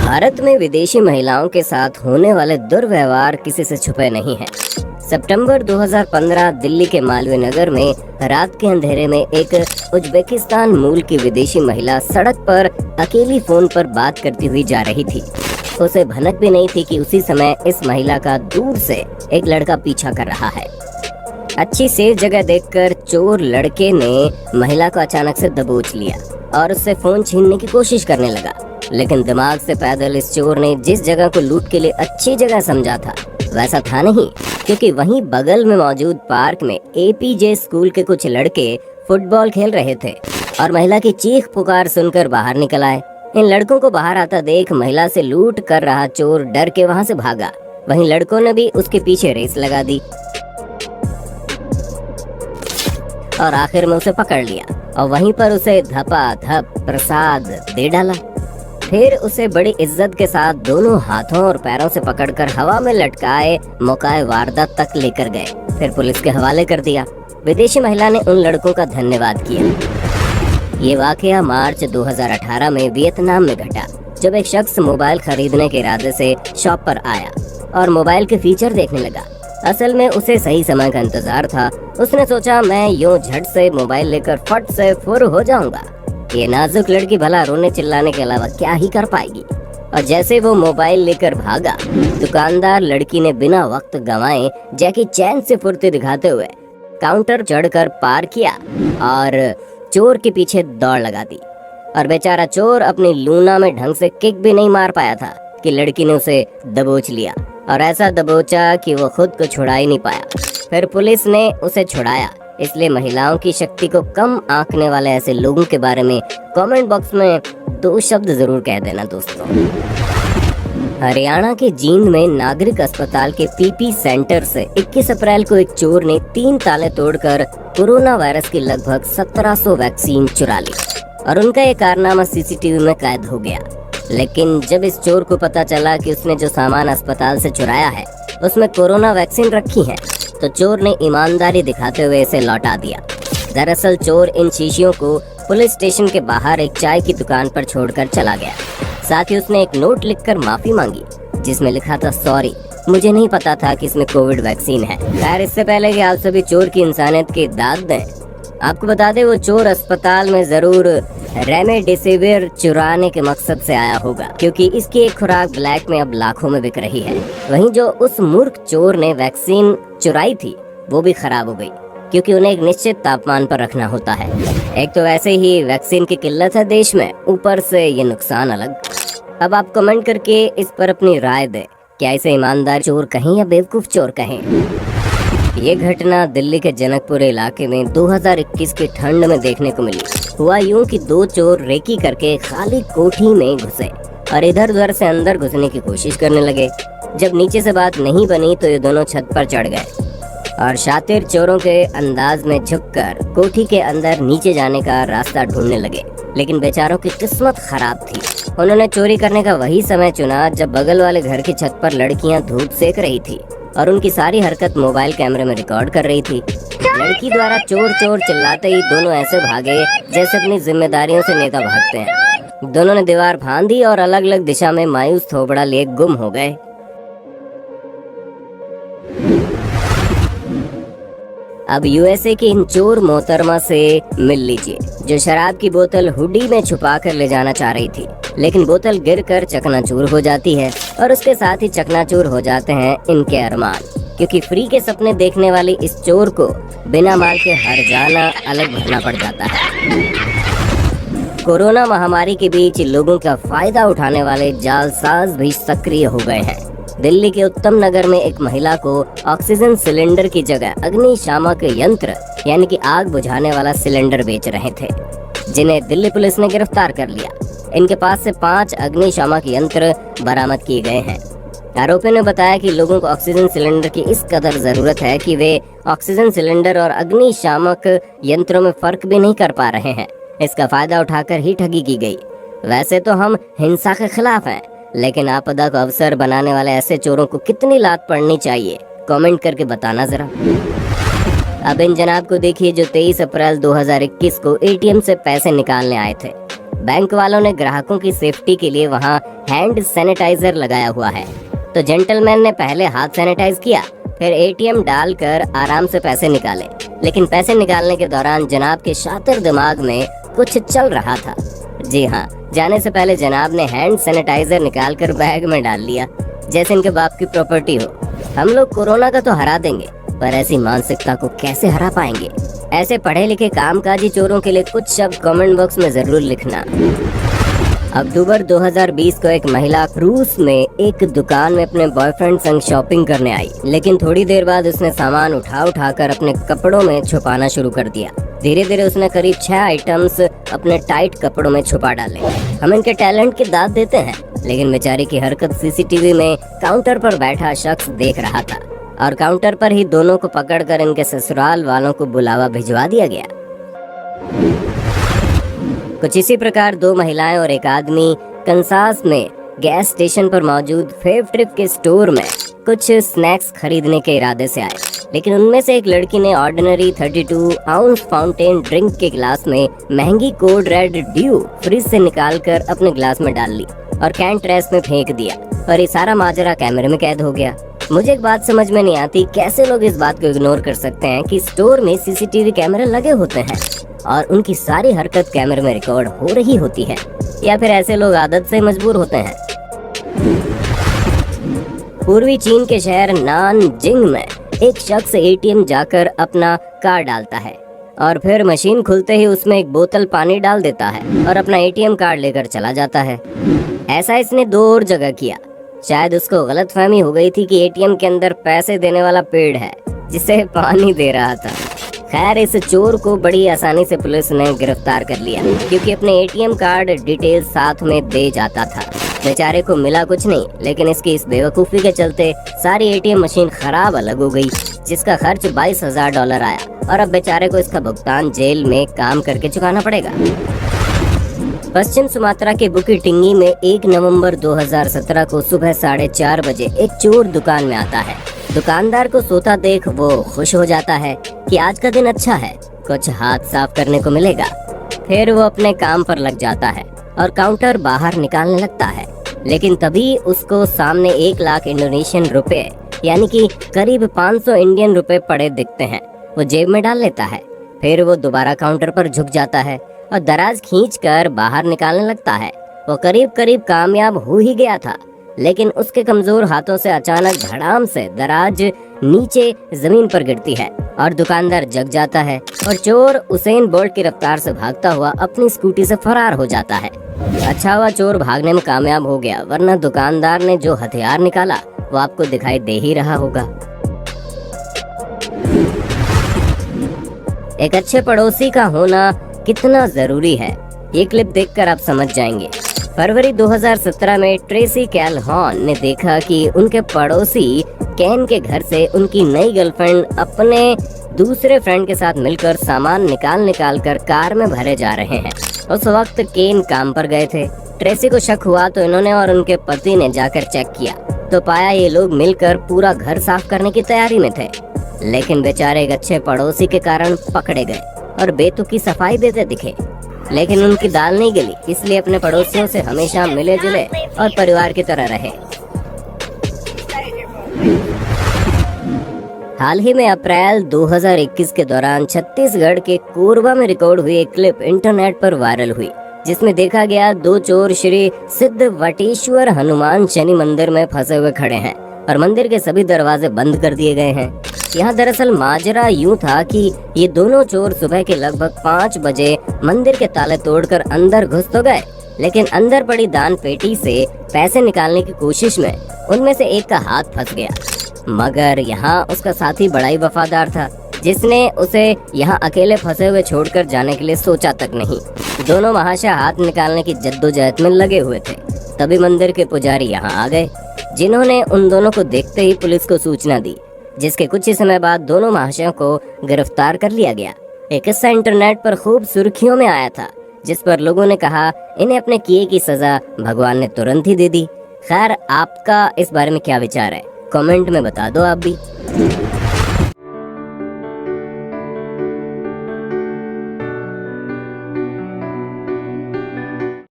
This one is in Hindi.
भारत में विदेशी महिलाओं के साथ होने वाले दुर्व्यवहार किसी से छुपे नहीं हैं। सितंबर 2015 दिल्ली के मालवीय नगर में रात के अंधेरे में एक उज्बेकिस्तान मूल की विदेशी महिला सड़क पर अकेली फोन पर बात करती हुई जा रही थी। उसे भनक भी नहीं थी कि उसी समय इस महिला का दूर से एक लड़का पीछा कर रहा है। अच्छी सेफ जगह देखकर चोर लड़के ने महिला को अचानक से दबोच लिया और उससे फोन छीनने की कोशिश करने लगा। लेकिन दिमाग से पैदल इस चोर ने जिस जगह को लूट के लिए अच्छी जगह समझा था वैसा था नहीं, क्योंकि वहीं बगल में मौजूद पार्क में एपीजे स्कूल के कुछ लड़के फुटबॉल खेल रहे थे और महिला की चीख पुकार सुनकर बाहर निकल आए। इन लड़कों को बाहर आता देख महिला से लूट कर रहा चोर डर के वहां से भागा। वहीं लड़कों ने भी उसके पीछे रेस लगा दी और आखिर में उसे पकड़ लिया और वहीं पर उसे धपाधप प्रसाद दे डाला। फिर उसे बड़ी इज्जत के साथ दोनों हाथों और पैरों से पकड़कर हवा में लटकाए मौकाए वारदात तक लेकर गए। फिर पुलिस के हवाले कर दिया। विदेशी महिला ने उन लड़कों का धन्यवाद किया। ये वाकया मार्च 2018 में वियतनाम में घटा, जब एक शख्स मोबाइल खरीदने के इरादे से शॉप पर आया और मोबाइल के फीचर देखने लगा। असल में उसे सही समय का इंतजार था। उसने सोचा मैं यूं झट से मोबाइल लेकर फट से फुर हो जाऊंगा। ये नाजुक लड़की भला रोने चिल्लाने के अलावा क्या ही कर पाएगी। और जैसे वो मोबाइल लेकर भागा, दुकानदार लड़की ने बिना वक्त गंवाए जैकी चैन से फुर्ती दिखाते हुए काउंटर चढ़कर पार किया और चोर के पीछे दौड़ लगा दी। और बेचारा चोर अपनी लूना में ढंग से किक भी नहीं मार पाया था कि लड़की ने उसे दबोच लिया और ऐसा दबोचा कि वो खुद को छुड़ा ही नहीं पाया। फिर पुलिस ने उसे छुड़ाया। इसलिए महिलाओं की शक्ति को कम आंकने वाले ऐसे लोगों के बारे में कमेंट बॉक्स में 2 शब्द जरूर कह देना दोस्तों। हरियाणा के जींद में नागरिक अस्पताल के पीपी सेंटर से 21 अप्रैल को एक चोर ने 3 ताले तोड़कर कोरोना वायरस की लगभग 1700 वैक्सीन चुरा ली और उनका ये कारनामा सीसीटीवी में कैद हो गया। लेकिन जब इस चोर को पता चला कि उसने जो सामान अस्पताल से चुराया है उसमें कोरोना वैक्सीन रखी है, तो चोर ने ईमानदारी दिखाते हुए इसे लौटा दिया। दरअसल चोर इन शीशियों को पुलिस स्टेशन के बाहर एक चाय की दुकान पर छोड़कर चला गया। साथ ही उसने एक नोट लिखकर माफी मांगी जिसमें लिखा था सॉरी, मुझे नहीं पता था कि इसमें कोविड वैक्सीन है। खैर, इससे पहले कि आप सभी चोर की इंसानियत की दाद दें, आपको बता दें वो चोर अस्पताल में जरूर रेमडेसिविर चुराने के मकसद से आया होगा, क्योंकि इसकी एक खुराक ब्लैक में अब लाखों में बिक रही है। वहीं जो उस मूर्ख चोर ने वैक्सीन चुराई थी वो भी खराब हो गई, क्योंकि उन्हें एक निश्चित तापमान पर रखना होता है। एक तो वैसे ही वैक्सीन की किल्लत है देश में, ऊपर से ये नुकसान अलग। अब आप कमेंट करके इस पर अपनी राय दें, क्या इसे ईमानदार चोर कहें या बेवकूफ चोर कहें। ये घटना दिल्ली के जनकपुर इलाके में 2021 की ठंड में देखने को मिली। हुआ यूं कि 2 चोर रेकी करके खाली कोठी में घुसे और इधर उधर से अंदर घुसने की कोशिश करने लगे। जब नीचे से बात नहीं बनी तो ये दोनों छत पर चढ़ गए और शातिर चोरों के अंदाज में झुककर कोठी के अंदर नीचे जाने का रास्ता ढूंढने लगे। लेकिन बेचारों की किस्मत खराब थी। उन्होंने चोरी करने का वही समय चुना जब बगल वाले घर की छत पर लड़कियां धूप सेक रही थी और उनकी सारी हरकत मोबाइल कैमरे में रिकॉर्ड कर रही थी। लड़की द्वारा चोर चोर चिल्लाते ही दोनों ऐसे भागे जैसे अपनी जिम्मेदारियों से नेता भागते हैं। दोनों ने दीवार फांद दी और अलग अलग दिशा में मायूस थोबड़ा लिए गुम हो गए। अब यूएसए की इन चोर मोहतरमा से मिल लीजिए, जो शराब की बोतल हुडी में छुपा कर ले जाना चाह रही थी, लेकिन बोतल गिरकर चकनाचूर हो जाती है और उसके साथ ही चकनाचूर हो जाते हैं इनके अरमान, क्योंकि फ्री के सपने देखने वाली इस चोर को बिना माल के हर जाना अलग भरना पड़ जाता है। कोरोना महामारी के बीच लोगों का फायदा उठाने वाले जालसाज भी सक्रिय हो गए हैं। दिल्ली के उत्तम नगर में एक महिला को ऑक्सीजन सिलेंडर की जगह अग्निशामक यंत्र यानी कि आग बुझाने वाला सिलेंडर बेच रहे थे, जिन्हें दिल्ली पुलिस ने गिरफ्तार कर लिया। इनके पास से 5 अग्निशामक यंत्र बरामद किए गए हैं। आरोपियों ने बताया कि लोगों को ऑक्सीजन सिलेंडर की इस कदर जरूरत है कि वे ऑक्सीजन सिलेंडर और अग्निशामक यंत्रों में फर्क भी नहीं कर पा रहे हैं। इसका फायदा उठाकर ही ठगी की गई। वैसे तो हम हिंसा के खिलाफ हैं, लेकिन आपदा को अवसर बनाने वाले ऐसे चोरों को कितनी लात पड़नी चाहिए, कमेंट करके बताना जरा। अब इन जनाब को देखिए जो 23 अप्रैल 2021 को एटीएम से पैसे निकालने आए थे। बैंक वालों ने ग्राहकों की सेफ्टी के लिए वहाँ हैंड सैनिटाइजर लगाया हुआ है। तो जेंटलमैन ने पहले हाथ सैनिटाइज किया, फिर एटीएम डालकर आराम से पैसे निकाले। लेकिन पैसे निकालने के दौरान जनाब के शातिर दिमाग में कुछ चल रहा था। जी हाँ, जाने से पहले जनाब ने हैंड सैनिटाइजर निकालकर बैग में डाल लिया, जैसे इनके बाप की प्रॉपर्टी हो। हम लोग कोरोना का तो हरा देंगे, पर ऐसी मानसिकता को कैसे हरा पाएंगे? ऐसे पढ़े लिखे कामकाजी चोरों के लिए कुछ शब्द कमेंट बॉक्स में जरूर लिखना। अक्टूबर 2020 को एक महिला रूस में एक दुकान में अपने बॉयफ्रेंड संग शॉपिंग करने आई, लेकिन थोड़ी देर बाद उसने सामान उठा कर अपने कपड़ों में छुपाना शुरू कर दिया। धीरे धीरे उसने करीब 6 आइटम्स अपने टाइट कपड़ों में छुपा डाले। हम इनके टैलेंट की दाद देते हैं, लेकिन बेचारी की हरकत सीसीटीवी में काउंटर पर बैठा शख्स देख रहा था और काउंटर पर ही दोनों को पकड़कर इनके ससुराल वालों को बुलावा भिजवा दिया गया। कुछ इसी प्रकार 2 महिलाएं और एक आदमी कंसास में गैस स्टेशन पर मौजूद फेव ट्रिप के स्टोर में कुछ स्नैक्स खरीदने के इरादे से आए, लेकिन उनमें से एक लड़की ने ऑर्डिनरी 32 आउंस फाउंटेन ड्रिंक के गिलास में महंगी कोड रेड ड्यू फ्रिज से निकालकर अपने गिलास में डाल ली और कैन ट्रेस में फेंक दिया, और ये सारा माजरा कैमरे में कैद हो गया। मुझे एक बात समझ में नहीं आती, कैसे लोग इस बात को इग्नोर कर सकते हैं कि स्टोर में सीसीटीवी कैमरे लगे होते हैं और उनकी सारी हरकत कैमरे में रिकॉर्ड हो रही होती है, या फिर ऐसे लोग आदत से मजबूर होते हैं। पूर्वी चीन के शहर नानजिंग में एक शख्स एटीएम जाकर अपना कार्ड डालता है और फिर मशीन खुलते ही उसमें एक बोतल पानी डाल देता है और अपना एटीएम कार्ड लेकर चला जाता है। ऐसा इसने 2 और जगह किया। शायद उसको गलतफहमी हो गई थी कि एटीएम के अंदर पैसे देने वाला पेड़ है जिसे पानी दे रहा था। खैर, इस चोर को बड़ी आसानी से पुलिस ने गिरफ्तार कर लिया, क्योंकि अपने एटीएम कार्ड डिटेल साथ में दे जाता था। बेचारे को मिला कुछ नहीं, लेकिन इसकी इस बेवकूफ़ी के चलते सारी एटीएम मशीन खराब अलग हो गई, जिसका खर्च $22,000 आया, और अब बेचारे को इसका भुगतान जेल में काम करके चुकाना पड़ेगा। पश्चिम सुमात्रा के बुकी टिंगी में 1 नवंबर 2017 को सुबह 4:30 बजे एक चोर दुकान में आता है। दुकानदार को सोता देख वो खुश हो जाता है कि आज का दिन अच्छा है, कुछ हाथ साफ करने को मिलेगा। फिर वो अपने काम पर लग जाता है और काउंटर बाहर निकालने लगता है, लेकिन तभी उसको सामने 1 लाख इंडोनेशियन रुपए यानी कि करीब 500 इंडियन रुपए पड़े दिखते हैं। वो जेब में डाल लेता है। फिर वो दोबारा काउंटर पर झुक जाता है और दराज खींचकर बाहर निकालने लगता है। वो करीब करीब कामयाब हो ही गया था, लेकिन उसके कमजोर हाथों से अचानक धड़ाम से दराज नीचे जमीन पर गिरती है और दुकानदार जग जाता है और चोर उसेन बोल्ट की रफ्तार से भागता हुआ अपनी स्कूटी से फरार हो जाता है। अच्छा हुआ चोर भागने में कामयाब हो गया, वरना दुकानदार ने जो हथियार निकाला वो आपको दिखाई दे ही रहा होगा। एक अच्छे पड़ोसी का होना कितना जरूरी है, ये क्लिप देखकर आप समझ जाएंगे। फरवरी 2017 में ट्रेसी कैलहॉन ने देखा कि उनके पड़ोसी केन के घर से उनकी नई गर्लफ्रेंड अपने दूसरे फ्रेंड के साथ मिलकर सामान निकाल कर कार में भरे जा रहे हैं। उस वक्त केन काम पर गए थे। ट्रेसी को शक हुआ तो इन्होंने और उनके पति ने जाकर चेक किया तो पाया ये लोग मिलकर पूरा घर साफ करने की तैयारी में थे, लेकिन बेचारे एक अच्छे पड़ोसी के कारण पकड़े गए और बेतुकी सफाई देते दिखे। लेकिन उनकी दाल नहीं गली, इसलिए अपने पड़ोसियों से हमेशा मिले जुले और परिवार की तरह रहे। हाल ही में अप्रैल 2021 के दौरान छत्तीसगढ़ के कोरबा में रिकॉर्ड हुई एक क्लिप इंटरनेट पर वायरल हुई, जिसमें देखा गया 2 चोर श्री सिद्ध वटेश्वर हनुमान शनि मंदिर में फंसे हुए खड़े हैं और मंदिर के सभी दरवाजे बंद कर दिए गए हैं। यहाँ दरअसल माजरा यूं था कि ये दोनों चोर सुबह के लगभग 5 बजे मंदिर के ताले तोड़कर अंदर घुस तो गए, लेकिन अंदर पड़ी दान पेटी से पैसे निकालने की कोशिश में उनमें से एक का हाथ फंस गया, मगर यहाँ उसका साथी बड़ा ही वफादार था, जिसने उसे यहाँ अकेले फंसे हुए छोड़कर जाने के लिए सोचा तक नहीं। दोनों महाशय हाथ निकालने की जद्दोजहद में लगे हुए थे। तभी मंदिर के पुजारी यहाँ आ गए, जिन्होंने उन दोनों को देखते ही पुलिस को सूचना दी, जिसके कुछ ही समय बाद दोनों महाशयों को गिरफ्तार कर लिया गया। एक किस्सा इंटरनेट पर खूब सुर्खियों में आया था, जिस पर लोगों ने कहा इन्हें अपने किए की सजा भगवान ने तुरंत ही दे दी। खैर, आपका इस बारे में क्या विचार है? कमेंट में बता दो आप भी।